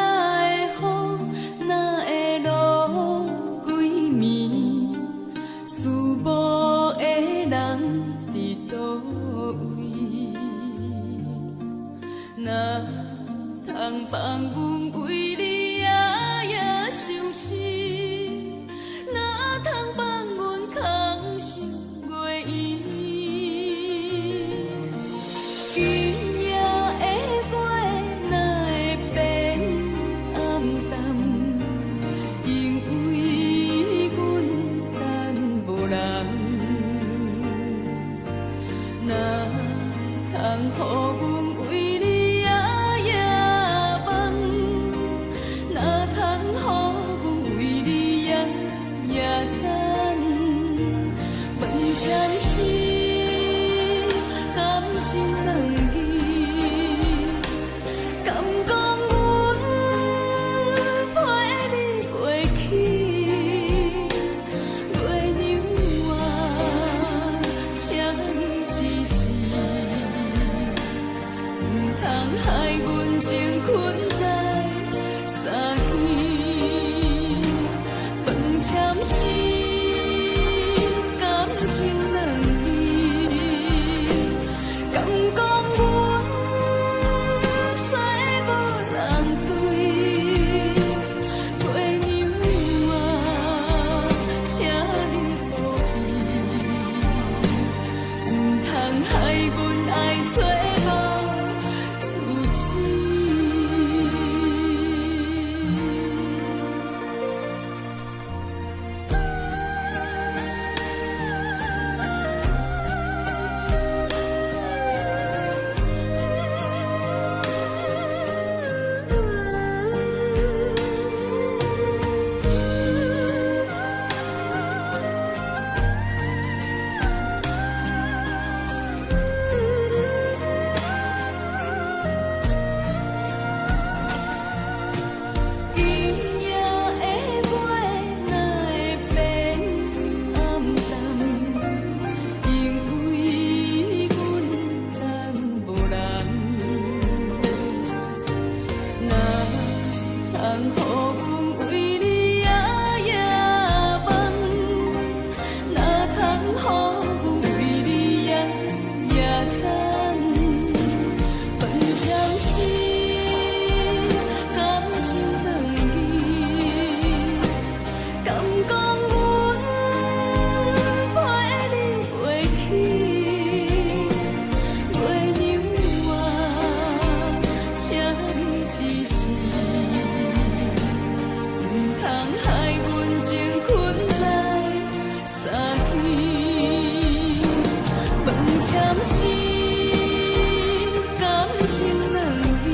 [SPEAKER 2] 雨哪会落归暝？思无的人伫倒位？哪通放阮为你夜夜伤心？哪通放阮空想月圆？今夜的月哪会变暗淡？因为阮等无人，哪通予阮为你夜夜梦？哪通予阮为你夜夜等？问前世，感情两字。敢讲阮陪你过去，月娘啊，请你一时，唔通害阮情困在三更。问前世，感情两字。敢讲阮找无人对，月娘啊，请你保庇，唔通害阮爱找无自知。签心，感情两意，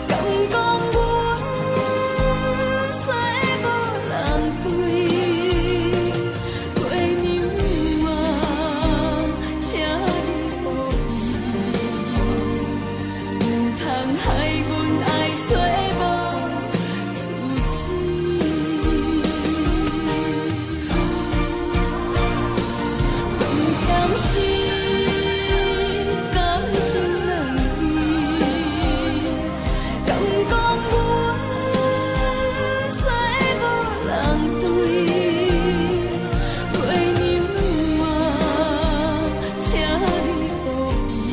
[SPEAKER 2] 敢讲阮找无人对，月娘啊，请你保佑，唔通害阮爱找无自知。签心，感情两意，敢讲阮找无人对，月娘啊，请你保佑，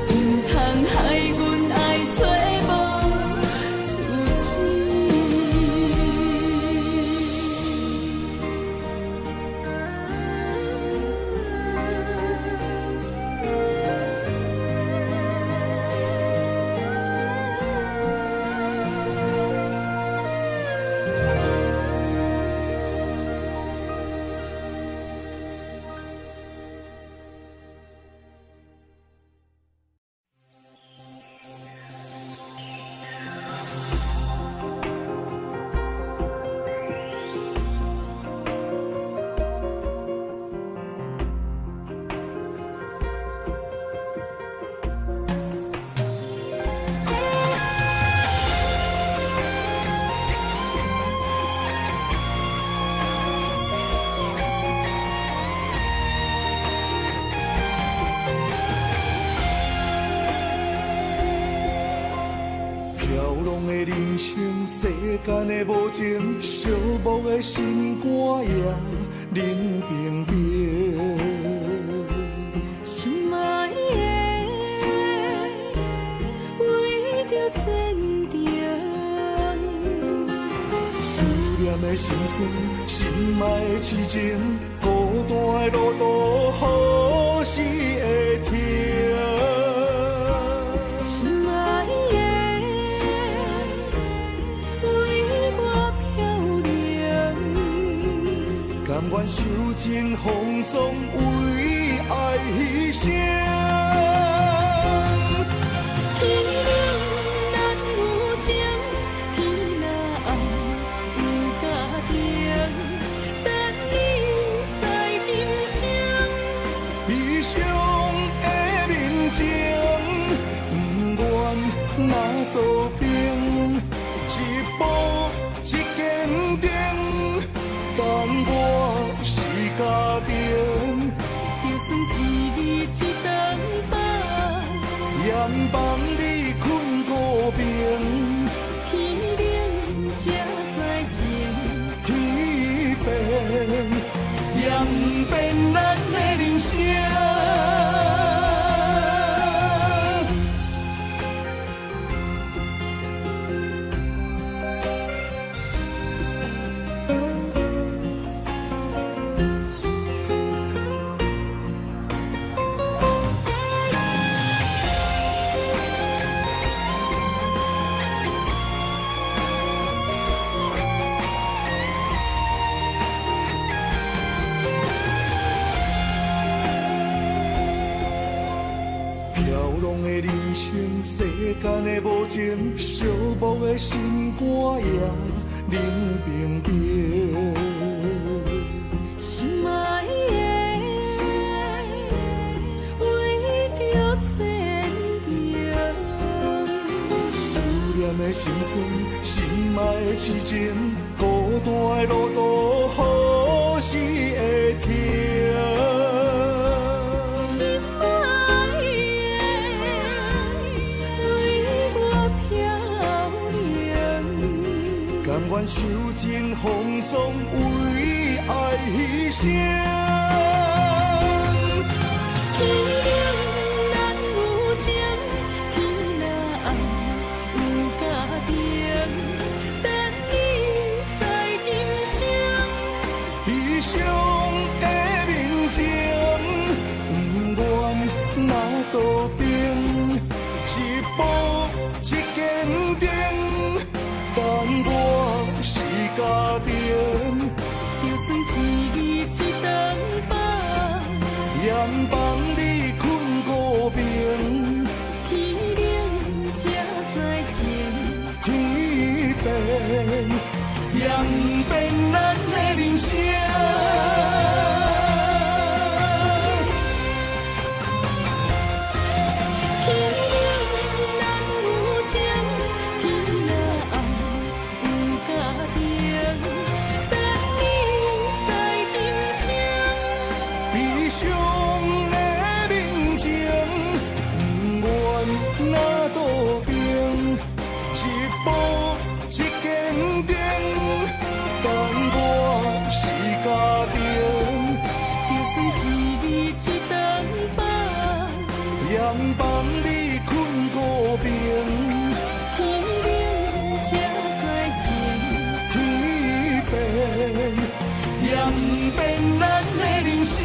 [SPEAKER 2] 唔通害阮爱找无自知。
[SPEAKER 3] 飘浪的人生，世间的无情，寂寞的心肝也冷冰冰。
[SPEAKER 2] 心爱的，为着坚定，
[SPEAKER 3] 思念的心酸，心爱的痴情，孤单的路途，何时会停？
[SPEAKER 2] 心爱的，为我漂亮，
[SPEAKER 3] 甘愿受尽风霜，为爱牺牲。
[SPEAKER 2] 天亮咱有情，天若暗有家庭，等你在今生。
[SPEAKER 3] 悲伤的面前，不愿拿刀兵，一步一坚定，但我是家庭，
[SPEAKER 2] 就算一日一顿饭，
[SPEAKER 3] 眼望你困孤眠，
[SPEAKER 2] 天亮才知情，
[SPEAKER 3] 天变也不变咱的人生。飘浪的人生，世间的无情，寂寞的心肝也冷冰冰。
[SPEAKER 2] 心爱的，为着坚定，
[SPEAKER 3] 思念的心酸，心爱的痴情，孤单的路途，何时会停？
[SPEAKER 2] 心爱的，为我漂亮，
[SPEAKER 3] 甘愿受尽风霜，为爱牺牲。
[SPEAKER 2] 天亮咱有情，天若暗有家庭，等你在今生。
[SPEAKER 3] 悲伤的面前，不愿拿刀兵，一步一坚定，但我是家庭，
[SPEAKER 2] 就算一日一顿
[SPEAKER 3] 阳房里困孤眠，
[SPEAKER 2] 天冷才知情，
[SPEAKER 3] 天变也不变咱的人生。阳房里困孤眠，
[SPEAKER 2] 天冷才知情，
[SPEAKER 3] 天变也不变咱的人生。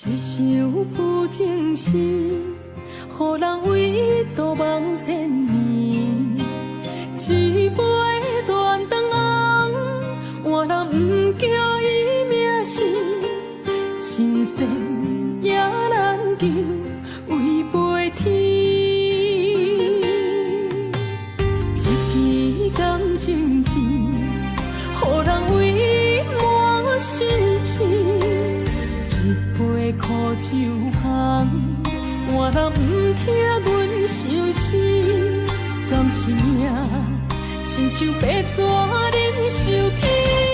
[SPEAKER 2] 一首负情诗，予人为度望千年。一杯断肠红，换人不叫伊名姓。神仙也难救，违背天。一支感情线，予人为满心痴。一杯苦酒香，换人不听阮相思，甘是命，亲像白纸忍受天。